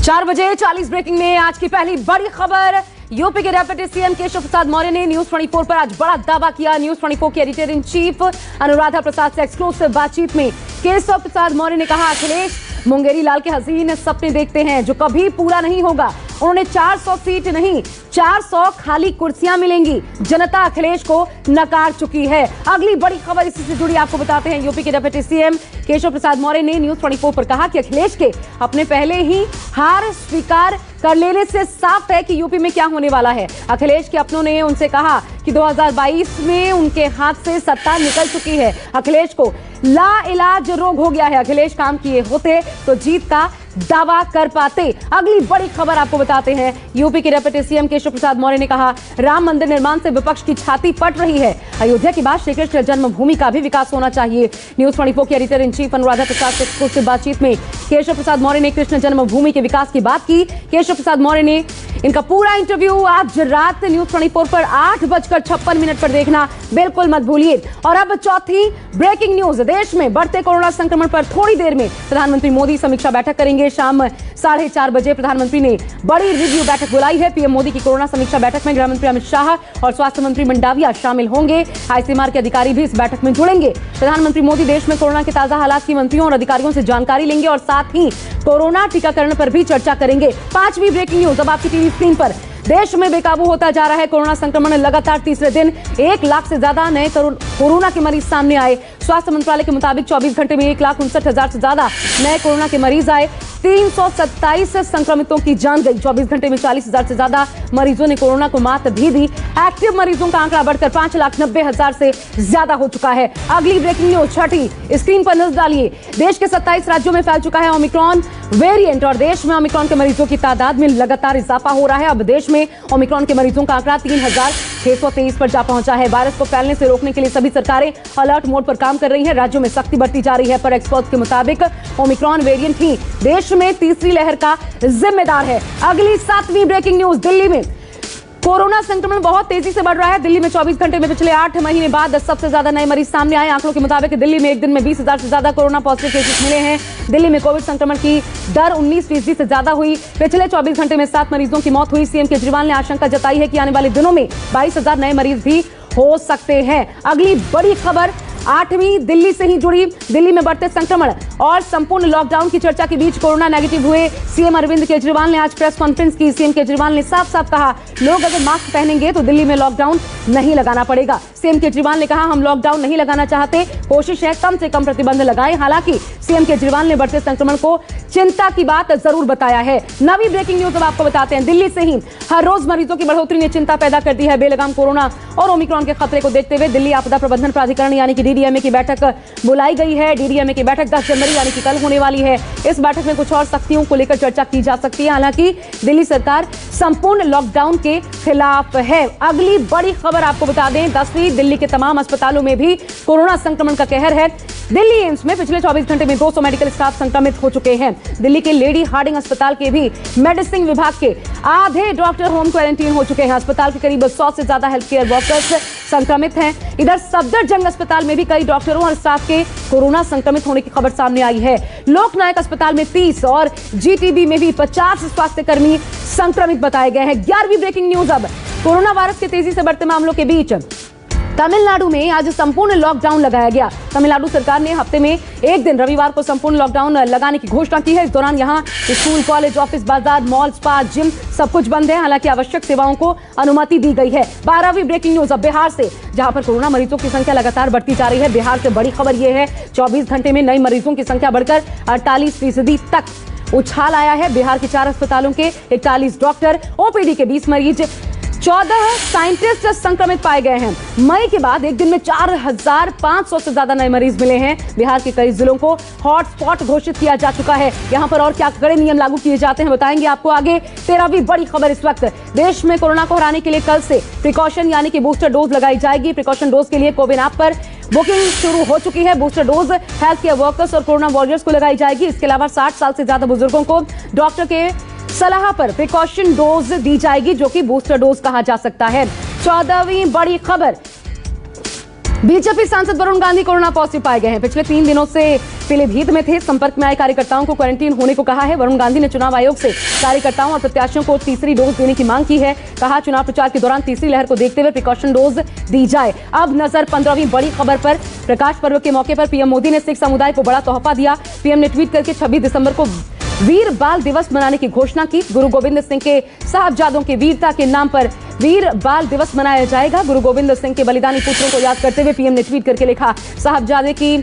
4 बजे 40 ब्रेकिंग में आज की पहली बड़ी खबर। यूपी के डिप्टी सीएम केशव प्रसाद मौर्य ने न्यूज 24 पर आज बड़ा दावा किया। न्यूज 24 के editor in chief Anuradha Prasad से एक्सक्लूसिव बातचीत में केशव प्रसाद मौर्य ने कहा, अखिलेश मुंगेरी लाल के हसीन सपने देखते हैं जो कभी पूरा नहीं होगा। उन्होंने 400 सीट नहीं 400 खाली कुर्सियां मिलेंगी। जनता अखिलेश को नकार चुकी है। अगली बड़ी खबर इसी से जुड़ी आपको बताते हैं। यूपी के डिप्टी सीएम केशव प्रसाद मौर्य ने न्यूज 24 पर कहा कि अखिलेश के अपने पहले ही हार स्वीकार कर लेने से साफ है कि यूपी में क्या होने वाला है। अखिलेश के अपनों ने उनसे कहा कि 2022 में उनके हाथ से सत्ता निकल चुकी है। अखिलेश को लाइलाज रोग हो गया है। अखिलेश काम किए होते तो जीत का दावा कर पाते। अगली बड़ी खबर आपको बताते हैं। यूपी के डिप्टी सीएम केशव प्रसाद मौर्य ने कहा, राम मंदिर निर्माण से विपक्ष की छाती पट रही है। अयोध्या के बाद श्री कृष्ण जन्मभूमि का भी विकास होना चाहिए। न्यूज 24 के editor in chief Anuradha Prasad से एक्सक्लूसिव बातचीत में केशव प्रसाद मौर्य ने कृष्ण जन्मभूमि के विकास की बात की। केशव प्रसाद मौर्य ने इनका पूरा इंटरव्यू आज रात न्यूज 24 पर 8:56 पर देखना बिल्कुल मत भूलिए। और अब चौथी ब्रेकिंग न्यूज। देश में बढ़ते कोरोना संक्रमण पर थोड़ी देर में प्रधानमंत्री मोदी समीक्षा बैठक करेंगे। शाम 4:30 बजे प्रधानमंत्री ने बड़ी रिव्यू बैठक बुलाई है। पीएम मोदी की कोरोना समीक्षा बैठक में गृह मंत्री अमित शाह और स्वास्थ्य मंत्री मंडाविया शामिल होंगे। आईसीएमआर के अधिकारी भी इस बैठक में जुड़ेंगे। प्रधानमंत्री मोदी देश में कोरोना के ताजा हालात की मंत्रियों और अधिकारियों से जानकारी लेंगे और साथ ही कोरोना टीकाकरण पर भी चर्चा करेंगे। पांचवी ब्रेकिंग न्यूज अब आपकी टीवी स्क्रीन पर। देश में बेकाबू होता जा रहा है कोरोना संक्रमण। लगातार तीसरे दिन 1 लाख से ज्यादा नए कोरोना के मरीज सामने आए। स्वास्थ्य मंत्रालय के मुताबिक 24 घंटे में 1,59,000 से ज्यादा नए कोरोना के मरीज आए। 327 संक्रमितों की जान गई। 24 घंटे में 40,000 से ज्यादा मरीजों ने कोरोना को मात भी दी। एक्टिव मरीजों का आंकड़ा बढ़कर 5,90,000 से ज्यादा हो चुका है। अगली ब्रेकिंग न्यूज छठी स्क्रीन पर नजर डालिए। देश के 27 राज्यों में फैल चुका है ओमिक्रॉन वेरिएंट और देश में ओमिक्रॉन के मरीजों की तादाद में लगातार इजाफा हो रहा है। अब देश में ओमिक्रॉन के मरीजों का आंकड़ा 3,623 पर जा पहुंचा है। वायरस को फैलने से रोकने के लिए सभी सरकारें अलर्ट मोड पर काम कर रही हैं। राज्यों में सख्ती बढ़ती जा रही है, पर एक्सपर्ट्स के मुताबिक ओमिक्रॉन वेरिएंट ही देश में तीसरी लहर का जिम्मेदार है। अगली 7वीं ब्रेकिंग न्यूज। दिल्ली में कोरोना संक्रमण बहुत तेजी से बढ़ रहा है। दिल्ली में 24 घंटे में पिछले 8 महीने बाद सबसे ज्यादा नए मरीज सामने आए। आंकड़ों के मुताबिक दिल्ली में एक दिन में 20,000 से ज्यादा कोरोना पॉजिटिव केसेस मिले हैं। दिल्ली में कोविड संक्रमण की दर 19% से ज्यादा हुई। पिछले 24 घंटे में 7 मरीजों की मौत हुई। सीएम केजरीवाल ने आशंका जताई है कि आने वाले दिनों में 22,000 नए मरीज भी हो सकते हैं। अगली बड़ी खबर 8वीं दिल्ली से ही जुड़ी। दिल्ली में बढ़ते संक्रमण और संपूर्ण लॉकडाउन की चर्चा के बीच कोरोना नेगेटिव हुए सीएम अरविंद केजरीवाल ने आज प्रेस कॉन्फ्रेंस की। सीएम केजरीवाल ने साफ साफ कहा, लोग अगर मास्क पहनेंगे तो दिल्ली में लॉकडाउन नहीं लगाना पड़ेगा। सीएम केजरीवाल ने कहा, हम लॉकडाउन नहीं लगाना चाहते, कोशिश है कम से कम प्रतिबंध लगाएं। हालांकि सीएम केजरीवाल ने बढ़ते संक्रमण को चिंता की बात जरूर बताया है। नवी ब्रेकिंग न्यूज अब आपको बताते हैं। दिल्ली से ही हर रोज मरीजों की बढ़ोतरी ने चिंता पैदा कर दी है। बेलगाम कोरोना और ओमिक्रॉन के खतरे को देखते हुए दिल्ली आपदा प्रबंधन प्राधिकरण यानी कि डीडीएमए की बैठक बुलाई गई है। डीडीएमए की बैठक 10 जनवरी यानी कि कल होने वाली है। इस बैठक में कुछ और सख्तियों को लेकर चर्चा की जा सकती है। हालांकि दिल्ली सरकार संपूर्ण लॉकडाउन के खिलाफ है। अगली बड़ी खबर आपको बता दें, 10वीं दिल्ली के तमाम अस्पतालों में भी कोरोना संक्रमण का कहर है। दिल्ली एम्स में पिछले 24 घंटे में 200 मेडिकल स्टाफ संक्रमित हो चुके हैं। दिल्ली के लेडी हार्डिंग अस्पताल के भी मेडिसिन विभाग के आधे डॉक्टर होम क्वारंटीन हो चुके हैं। अस्पताल के करीब 100 से ज्यादा हेल्थ केयर वर्कर्स संक्रमित हैं। इधर सफदरजंग अस्पताल में भी कई डॉक्टरों और स्टाफ के कोरोना संक्रमित होने की खबर सामने आई है। लोकनायक अस्पताल में 30 और जीटीबी में भी 50 स्वास्थ्यकर्मी संक्रमित बताए गए हैं। 11वीं ब्रेकिंग न्यूज अब कोरोना वायरस के तेजी से बढ़ते मामलों के बीच तमिलनाडु में आज संपूर्ण लॉकडाउन लगाया गया। तमिलनाडु सरकार ने हफ्ते में एक दिन रविवार को संपूर्ण लॉकडाउन लगाने की घोषणा की है। इस दौरान यहां स्कूल, कॉलेज, ऑफिस, बाजार, मॉल, स्पा, जिम सब कुछ बंद है। हालांकि आवश्यक सेवाओं को अनुमति दी गई है। 12वीं ब्रेकिंग न्यूज अब बिहार से, जहां पर कोरोना मरीजों की संख्या लगातार बढ़ती जा रही है। बिहार से बड़ी खबर यह है, 24 घंटे में नए मरीजों की संख्या बढ़कर 48% तक उछाल आया है। बिहार के 4 अस्पतालों के 41 डॉक्टर, ओपीडी के 20 मरीज, 14 साइंटिस्ट संक्रमित पाए गए हैं। मई के बाद एक दिन में 4,500 से ज्यादा नए मरीज मिले हैं। बिहार के कई जिलों को हॉटस्पॉट घोषित किया जा चुका है। यहां पर और क्या कड़े नियम लागू किए जाते हैं बताएंगे आपको आगे। 13वीं बड़ी खबर इस वक्त, देश में कोरोना को हराने के लिए कल से प्रिकॉशन यानी कि बूस्टर डोज लगाई जाएगी। प्रिकॉशन डोज के लिए कोविन ऐप पर बुकिंग शुरू हो चुकी है। Booster dose health care workers और कोरोना वॉरियर्स को लगाई जाएगी। इसके अलावा 60 साल से ज्यादा बुजुर्गों को डॉक्टर के सलाह पर प्रिकॉशन डोज दी जाएगी, जो कि बूस्टर डोज कहा जा सकता है। 14वीं बड़ी खबर, बीजेपी सांसद वरुण गांधी कोरोना पॉजिटिव पाए गए हैं। पिछले 3 दिनों से पीलीभीत में थे। संपर्क में आए कार्यकर्ताओं को क्वारंटीन होने को कहा है। वरुण गांधी ने चुनाव आयोग से कार्यकर्ताओं और प्रत्याशियों को तीसरी डोज देने की मांग की है। कहा चुनाव प्रचार के दौरान तीसरी लहर को देखते हुए प्रिकॉशन डोज दी जाए। अब नजर 15वीं बड़ी खबर पर। प्रकाश पर्व के मौके पर पीएम मोदी ने सिख समुदाय को बड़ा तोहफा दिया। पीएम ने ट्वीट करके 26 दिसंबर को वीर बाल दिवस मनाने की घोषणा की। गुरु गोविंद सिंह के साहबजादों के वीरता के नाम पर वीर बाल दिवस मनाया जाएगा। गुरु गोविंद सिंह के बलिदानी पुत्रों को याद करते हुए पीएम ने ट्वीट करके लिखा, साहबजादे की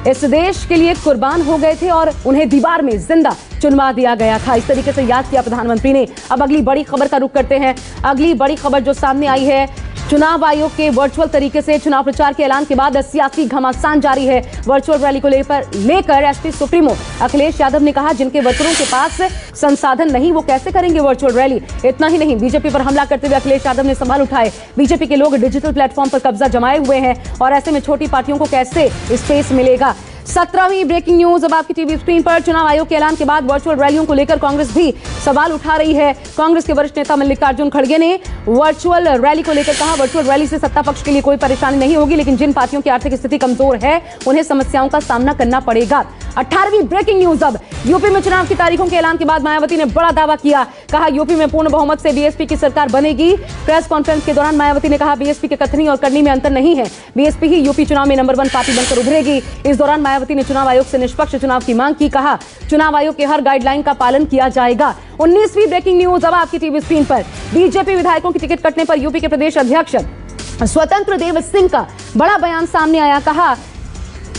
इस देश के लिए कुर्बान हो गए थे और उन्हें दीवार में जिंदा चुनवा दिया गया था। इस तरीके से याद किया प्रधानमंत्री ने। अब अगली बड़ी खबर का रुख करते हैं। अगली बड़ी खबर जो सामने आई है, चुनाव आयोग के वर्चुअल तरीके से चुनाव प्रचार के ऐलान के बाद सियासी घमासान जारी है। वर्चुअल रैली को लेकर एसपी सुप्रीमो अखिलेश यादव ने कहा, जिनके वर्करों के पास संसाधन नहीं वो कैसे करेंगे वर्चुअल रैली। इतना ही नहीं, बीजेपी पर हमला करते हुए अखिलेश यादव ने सवाल उठाए। बीजेपी के लोग डिजिटल प्लेटफॉर्म पर कब्जा जमाए हुए हैं और ऐसे में छोटी पार्टियों को कैसे स्पेस मिलेगा। 17वीं ब्रेकिंग न्यूज अब आपकी टीवी स्क्रीन पर। चुनाव आयोग के ऐलान के बाद वर्चुअल रैलियों को लेकर कांग्रेस भी सवाल उठा रही है। कांग्रेस के वरिष्ठ नेता मल्लिकार्जुन खड़गे ने वर्चुअल रैली को लेकर कहा, वर्चुअल रैली से सत्ता पक्ष के लिए कोई परेशानी नहीं होगी, लेकिन जिन पार्टियों की आर्थिक स्थिति कमजोर है उन्हें समस्याओं का सामना करना पड़ेगा। 18वीं ब्रेकिंग न्यूज अब। यूपी में चुनाव की तारीखों के ऐलान के बाद मायावती ने बड़ा दावा किया। कहा यूपी में पूर्ण बहुमत से बीएसपी की सरकार बनेगी। प्रेस कॉन्फ्रेंस के दौरान मायावती ने कहा, बीएसपी के कथनी और करनी में अंतर नहीं है। बीएसपी ही यूपी चुनाव में नंबर 1 पार्टी बनकर उभरेगी। इस दौरान मायावती ने चुनाव आयोग से निष्पक्ष चुनाव की मांग की। कहा चुनाव आयोग के हर गाइडलाइन का पालन किया जाएगा। 19वीं ब्रेकिंग न्यूज अब आपकी टीवी स्क्रीन पर। बीजेपी विधायकों की टिकट कटने पर यूपी के प्रदेश अध्यक्ष स्वतंत्र देव सिंह का बड़ा बयान सामने आया। कहा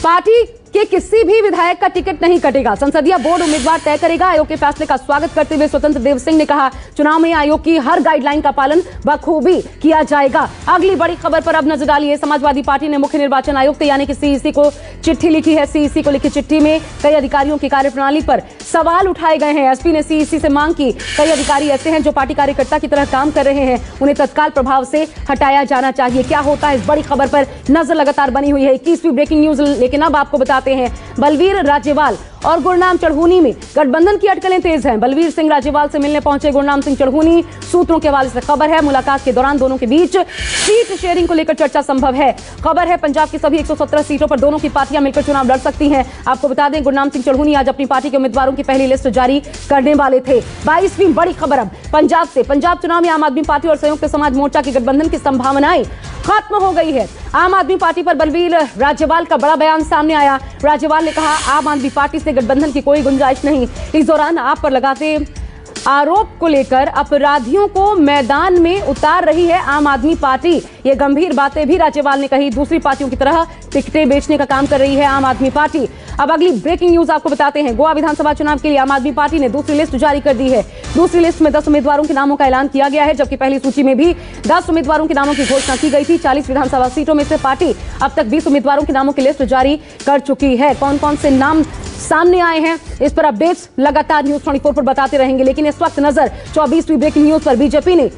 पार्टी के किसी भी विधायक का टिकट नहीं कटेगा, संसदीय बोर्ड उम्मीदवार तय करेगा। आयोग के फैसले का स्वागत करते हुए स्वतंत्र देव सिंह ने कहा, चुनाव में आयोग की हर गाइडलाइन का पालन बखूबी किया जाएगा। अगली बड़ी खबर पर अब नजर डालिए। समाजवादी पार्टी ने मुख्य निर्वाचन आयुक्त यानी कि सीईसी को चिट्ठी लिखी है। सीईसी को लिखी चिट्ठी में कई अधिकारियों की कार्यप्रणाली पर सवाल उठाए गए हैं। एसपी ने सीईसी से मांग की, कई अधिकारी ऐसे हैं जो पार्टी कार्यकर्ता की तरह काम कर रहे हैं, उन्हें तत्काल प्रभाव से हटाया जाना चाहिए। क्या होता है इस बड़ी खबर पर नजर लगातार बनी हुई है। 21वीं ब्रेकिंग न्यूज लेकिन अब आपको बताते हैं, बलवीर राजेवाल और गुरनाम चढ़ूनी में गठबंधन की अटकलें तेज हैं। बलवीर सिंह राजेवाल से मिलने पहुंचे गुरनाम सिंह चढ़ूनी। सूत्रों के हवाले से खबर है, मुलाकात के दौरान दोनों के बीच सीट शेयरिंग को लेकर चर्चा संभव है। खबर है पंजाब की सभी 117 सीटों पर दोनों की पार्टियां मिलकर चुनाव लड़ सकती हैं। आपको बता दें, गुरनाम सिंह चढ़ूनी आज अपनी पार्टी के उम्मीदवारों की पहली लिस्ट जारी करने वाले थे। 22वीं बड़ी खबर अब पंजाब से। पंजाब चुनाव में आम आदमी पार्टी और संयुक्त समाज मोर्चा के गठबंधन की संभावनाएं खत्म हो गई है। आम आदमी पार्टी पर बलवीर राजेवाल का बड़ा बयान सामने आया। राजेवाल ने कहा, आम आदमी पार्टी से गठबंधन की कोई गुंजाइश नहीं। इस दौरान आप पर लगाते आरोप को लेकर अपराधियों को मैदान में उतार रही है आम आदमी पार्टी। ये गंभीर बातें भी राजेवाल ने कही। दूसरी पार्टियों की तरह टिकटें बेचने का काम कर रही है आम आदमी पार्टी। अब अगली ब्रेकिंग न्यूज आपको बताते हैं। गोवा विधानसभा चुनाव के लिए आम आदमी पार्टी ने दूसरी लिस्ट जारी कर दी है। दूसरी लिस्ट में 10 उम्मीदवारों के नामों का ऐलान किया गया है, जबकि पहली सूची में भी 10 उम्मीदवारों के नामों की घोषणा की गई थी। 40 विधानसभा सीटों में से पार्टी अब तक 20 उम्मीदवारों के नामों की लिस्ट जारी कर चुकी है। कौन कौन से नाम सामने आए हैं, इस पर अपडेट्स लगातार न्यूज 24 पर बताते रहेंगे। लेकिन इस वक्त नजर 24वीं ब्रेकिंग न्यूज पर। बीजेपी ने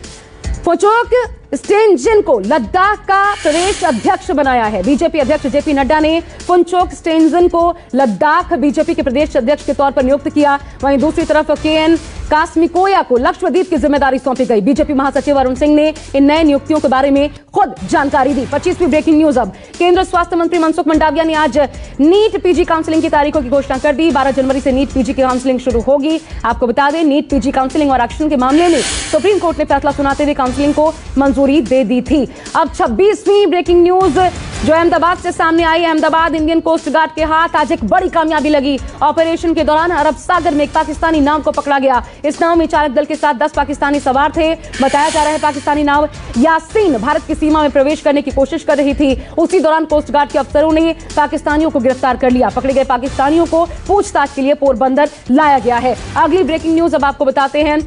फुनचोक स्टेंजन को लद्दाख का प्रदेश अध्यक्ष बनाया है। बीजेपी अध्यक्ष जेपी नड्डा ने फुनचोक स्टेंजन को लद्दाख बीजेपी के प्रदेश अध्यक्ष के तौर पर नियुक्त किया। वहीं दूसरी तरफ केएन कास्मिकोया को लक्षद्वीप की जिम्मेदारी सौंपी गई। बीजेपी महासचिव अरुण सिंह ने इन नए नियुक्तियों के बारे में खुद जानकारी दी। 25वीं ब्रेकिंग न्यूज अब। केंद्रीय स्वास्थ्य मंत्री मनसुख मंडाविया ने आज नीट पीजी काउंसलिंग की तारीखों की घोषणा कर दी। 12 जनवरी से नीट पीजी की काउंसलिंग शुरू होगी। आपको बता दें, नीट पीजी काउंसलिंग और आरक्षण के मामले में सुप्रीम कोर्ट ने फैसला सुनाते हुए काउंसलिंग को मंजूरी दे दी थी। अब 26वीं ब्रेकिंग न्यूज जो अहमदाबाद से सामने आई। अहमदाबाद इंडियन कोस्ट गार्ड के हाथ आज एक बड़ी कामयाबी लगी। ऑपरेशन के दौरान अरब सागर में एक पाकिस्तानी नाव को पकड़ा गया। इस नाव में चालक दल के साथ 10 पाकिस्तानी सवार थे। बताया जा रहा है पाकिस्तानी नाव यासीन भारत की सीमा में प्रवेश करने की कोशिश कर रही थी। उसी दौरान कोस्ट गार्ड के अफसरों ने पाकिस्तानियों को गिरफ्तार कर लिया। पकड़े गए पाकिस्तानियों को पूछताछ के लिए पोरबंदर लाया गया है। अगली ब्रेकिंग न्यूज अब आपको बताते हैं।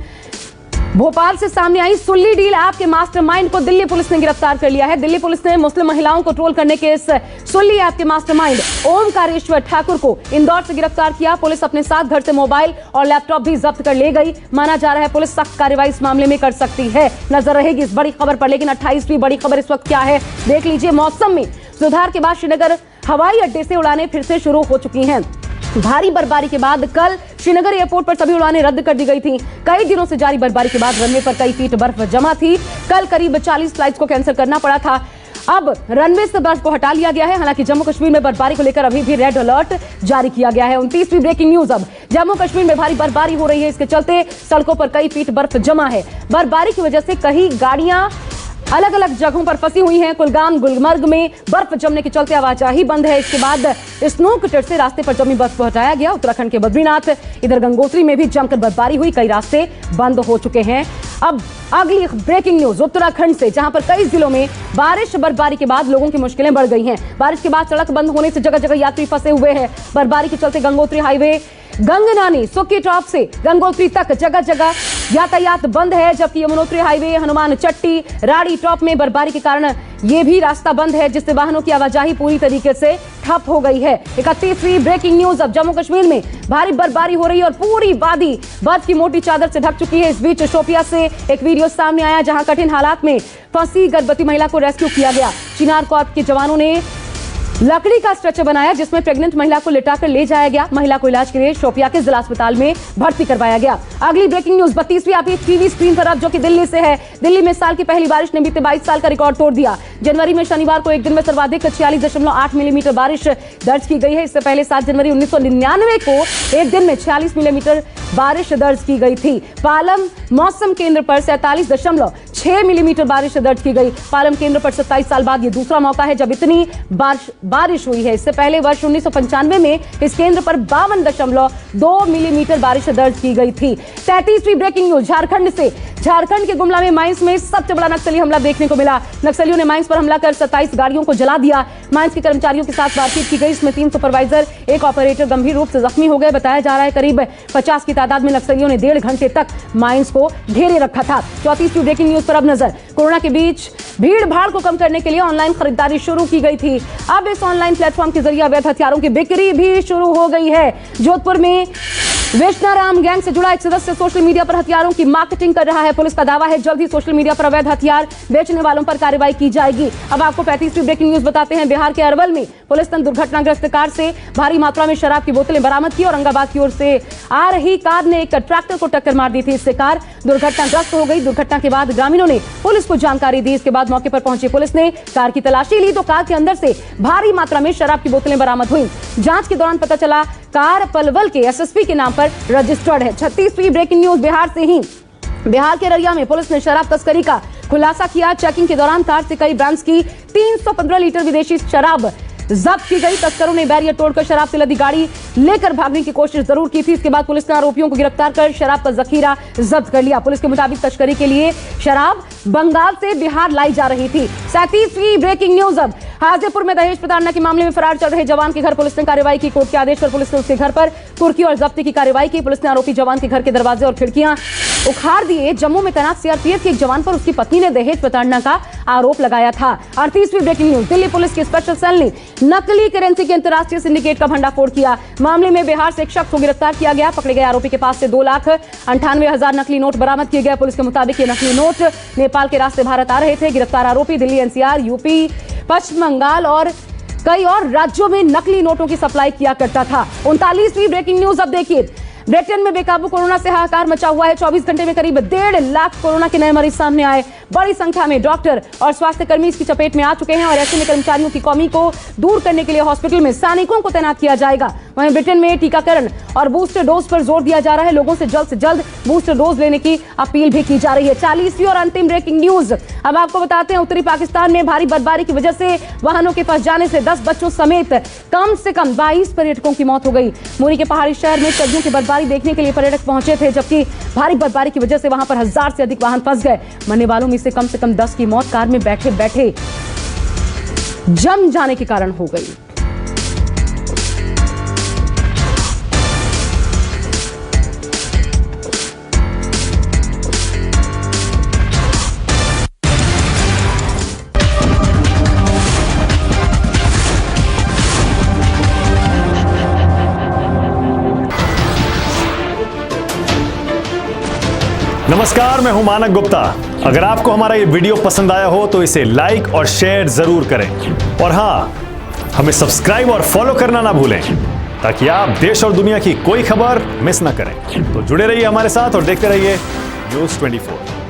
भोपाल से सामने आई सुल्ली डील ऐप के मास्टरमाइंड को दिल्ली पुलिस ने गिरफ्तार कर लिया है। दिल्ली पुलिस ने मुस्लिम महिलाओं को ट्रोल करने के इस सुल्ली ऐप के मास्टरमाइंड ओमकारेश्वर ठाकुर को इंदौर से गिरफ्तार किया। पुलिस अपने साथ घर से मोबाइल और लैपटॉप भी जब्त कर ले गई। माना जा रहा है पुलिस सख्त कार्रवाई इस मामले में कर सकती है। नजर रहेगी इस बड़ी खबर पर। लेकिन 28वीं बड़ी खबर इस वक्त क्या है, देख लीजिए। मौसम में सुधार के बाद श्रीनगर हवाई अड्डे से उड़ानें फिर से शुरू हो चुकी हैं। भारी बर्फबारी के बाद कल श्रीनगर एयरपोर्ट पर सभी उड़ानें रद्द कर दी गई थी। कई दिनों से जारी बर्फबारी के बाद रनवे पर कई फीट बर्फ जमा थी। कल करीब 40 फ्लाइट्स को कैंसिल करना पड़ा था। अब रनवे से बर्फ को हटा लिया गया है। हालांकि जम्मू कश्मीर में बर्फबारी को लेकर अभी भी रेड अलर्ट जारी किया गया है। 29वीं ब्रेकिंग न्यूज। अब जम्मू कश्मीर में भारी बर्फबारी हो रही है, इसके चलते सड़कों पर कई फीट बर्फ जमा है। बर्फबारी की वजह से कई गाड़ियां अलग अलग जगहों पर फंसी हुई हैं। कुलगाम गुलमर्ग में बर्फ जमने के चलते आवाजाही बंद है। इसके बाद स्नो कटर से रास्ते पर जमी बर्फ को हटाया गया। उत्तराखंड के बद्रीनाथ, इधर गंगोत्री में भी जमकर बर्फबारी हुई, कई रास्ते बंद हो चुके हैं। अब अगली ब्रेकिंग न्यूज उत्तराखंड से, जहां पर कई जिलों में बारिश बर्फबारी के बाद लोगों की मुश्किलें बढ़ गई हैं। बारिश के बाद सड़क बंद होने से जगह जगह यात्री फंसे हुए हैं। बर्फबारी के चलते गंगोत्री हाईवे गंगनानी सुक्की टॉप से गंगोत्री तक जगह जगह यातायात बंद है, जबकि यमुनोत्री हाईवे हनुमान चट्टी राड़ी टॉप में बर्फबारी के कारण यह भी रास्ता बंद है, जिससे वाहनों की आवाजाही पूरी तरीके से ठप हो गई है। 31वीं ब्रेकिंग न्यूज। अब जम्मू कश्मीर में भारी बर्फबारी हो रही है और पूरी वादी बर्फ की मोटी चादर से ढक चुकी है। इस बीच शोपिया से एक वीडियो सामने आया, जहां कठिन हालात में फंसी गर्भवती महिला को रेस्क्यू किया गया। चिनार कॉर्प के जवानों ने लकड़ी का स्ट्रेचर बनाया, जिसमें प्रेग्नेंट महिला को लिटाकर ले जाया गया। महिला को इलाज के लिए शोपिया के जिला अस्पताल में भर्ती करवाया गया। अगली ब्रेकिंग न्यूज 32वीं आपकी टीवी स्क्रीन पर, अब जो कि दिल्ली से है। दिल्ली में साल की पहली बारिश ने बीते 22 साल का रिकॉर्ड तोड़ दिया। जनवरी में शनिवार को एक दिन में सर्वाधिक 46.8 मिलीमीटर बारिश दर्ज की गई है। इससे पहले 7 जनवरी 1999 को एक दिन में 46 मिलीमीटर बारिश दर्ज की गई थी। पालम मौसम केंद्र पर 47.6 मिलीमीटर बारिश दर्ज की गई। पालम केंद्र पर 27 साल बाद यह दूसरा मौका है जब इतनी बारिश हुई है। इससे पहले वर्ष 1995 में इस केंद्र पर 52.2 मिलीमीटर बारिश दर्ज की गई थी। 33वीं ब्रेकिंग न्यूज झारखंड से। झारखंड के गुमला में माइंस में सबसे बड़ा नक्सली हमला देखने को मिला। नक्सलियों ने माइंस पर हमला कर 27 गाड़ियों को जला दिया। माइंस के कर्मचारियों के साथ बातचीत की गई। इसमें 3 सुपरवाइजर, एक ऑपरेटर गंभीर रूप से जख्मी हो गए। बताया जा रहा है करीब 50 की तादाद में नक्सलियों ने 1.5 घंटे तक माइंस को घेरे रखा था। 34वीं ब्रेकिंग न्यूज पर अब नजर। कोरोना के बीच भीड़ भाड़ को कम करने के लिए ऑनलाइन खरीदारी शुरू की गई थी। अब इस ऑनलाइन प्लेटफॉर्म के जरिए अवैध हथियारों की बिक्री भी शुरू हो गई है। जोधपुर में वैष्णाराम गैंग से जुड़ा एक सदस्य सोशल मीडिया पर हथियारों की मार्केटिंग कर रहा है। पुलिस का दावा है जल्द ही सोशल मीडिया पर अवैध हथियार बेचने वालों पर कार्रवाई की जाएगी। अब आपको 35वीं ब्रेकिंग न्यूज बताते हैं। बिहार के अरवल में पुलिस ने दुर्घटनाग्रस्त कार से भारी मात्रा में शराब की बोतलें बरामद की। औरंगाबाद की ओर से आ रही कार ने एक ट्रैक्टर को टक्कर मार दी थी। इससे कार दुर्घटनाग्रस्त हो गई। दुर्घटना के बाद ग्रामीणों ने पुलिस को जानकारी दी। इसके बाद मौके पर पहुंची पुलिस ने कार की तलाशी ली तो कार के अंदर से भारी मात्रा में शराब की बोतलें बरामद हुई। जांच के दौरान पता चला कार पलवल के एसएसपी के नाम पर रजिस्टर्ड है। 36वीं ब्रेकिंग न्यूज बिहार से ही। बिहार के अररिया में पुलिस ने शराब तस्करी का खुलासा किया। चेकिंग के दौरान कार से कई ब्रांड्स की 315 लीटर विदेशी शराब जब्त की गई। तस्करों ने बैरियर तोड़कर शराब से लदी गाड़ी लेकर भागने की कोशिश जरूर की थी। इसके बाद पुलिस ने आरोपियों को गिरफ्तार कर शराब का जखीरा जब्त कर लिया। पुलिस के मुताबिक तस्करी के लिए शराब बंगाल से बिहार लाई जा रही थी। 37वीं ब्रेकिंग न्यूज। अब हाजीपुर में दहेज प्रताड़ना के मामले में फरार चल रहे जवान के घर पुलिस ने कार्रवाई की। कोर्ट के आदेश पर पुलिस ने उसके घर पर कुर्की और जब्ती की कार्रवाई की। पुलिस ने आरोपी जवान के घर के दरवाजे और खिड़कियां उखाड़ दिए। जम्मू में तैनात सीआरपीएफ की एक जवान पर उसकी पत्नी ने दहेज प्रताड़ना का आरोप लगाया था। 38वीं ब्रेकिंग न्यूज। दिल्ली पुलिस की स्पेशल सेल ने नकली करेंसी के अंतर्राष्ट्रीय सिंडिकेट का भंडाफोड़ किया। मामले में बिहार से एक शख्स को गिरफ्तार किया गया। पकड़े गए आरोपी के पास से 2,98,000 नकली नोट बरामद किए गए। पुलिस के मुताबिक ये नकली नोट नेपाल के रास्ते भारत आ रहे थे। गिरफ्तार आरोपी दिल्ली, एनसीआर, यूपी, पश्चिम बंगाल और कई और राज्यों में नकली नोटों की सप्लाई किया करता था। 39वीं ब्रेकिंग न्यूज। अब देखिए, ब्रिटेन में बेकाबू कोरोना से हाहाकार मचा हुआ है। 24 घंटे में करीब 1.5 लाख कोरोना के नए मरीज सामने आए। बड़ी संख्या में डॉक्टर और स्वास्थ्य कर्मी इसकी चपेट में आ चुके हैं और ऐसे में कर्मचारियों की कमी को दूर करने के लिए हॉस्पिटल में सैनिकों को तैनात किया जाएगा। वहीं ब्रिटेन में टीकाकरण और बूस्टर डोज पर जोर दिया जा रहा है। लोगों से जल्द बूस्टर डोज लेने की अपील भी की जा रही है। 40वीं और अंतिम ब्रेकिंग न्यूज। अब आपको बताते हैं, उत्तरी पाकिस्तान में भारी बर्फबारी की वजह से वाहनों के फंस जाने से 10 बच्चों समेत कम से कम 22 पर्यटकों की मौत हो गई। मुरी के पहाड़ी शहर में सर्दियों की बर्फबारी देखने के लिए पर्यटक पहुंचे थे, जबकि भारी बर्फबारी की वजह से वहां पर 1000 से अधिक वाहन फंस गए। मरने वालों में से कम 10 की मौत कार में बैठे बैठे जम जाने के कारण हो गई। नमस्कार, मैं हूं मानक गुप्ता। अगर आपको हमारा ये वीडियो पसंद आया हो तो इसे लाइक और शेयर जरूर करें और हां, हमें सब्सक्राइब और फॉलो करना ना भूलें ताकि आप देश और दुनिया की कोई खबर मिस ना करें। तो जुड़े रहिए हमारे साथ और देखते रहिए न्यूज़ 24।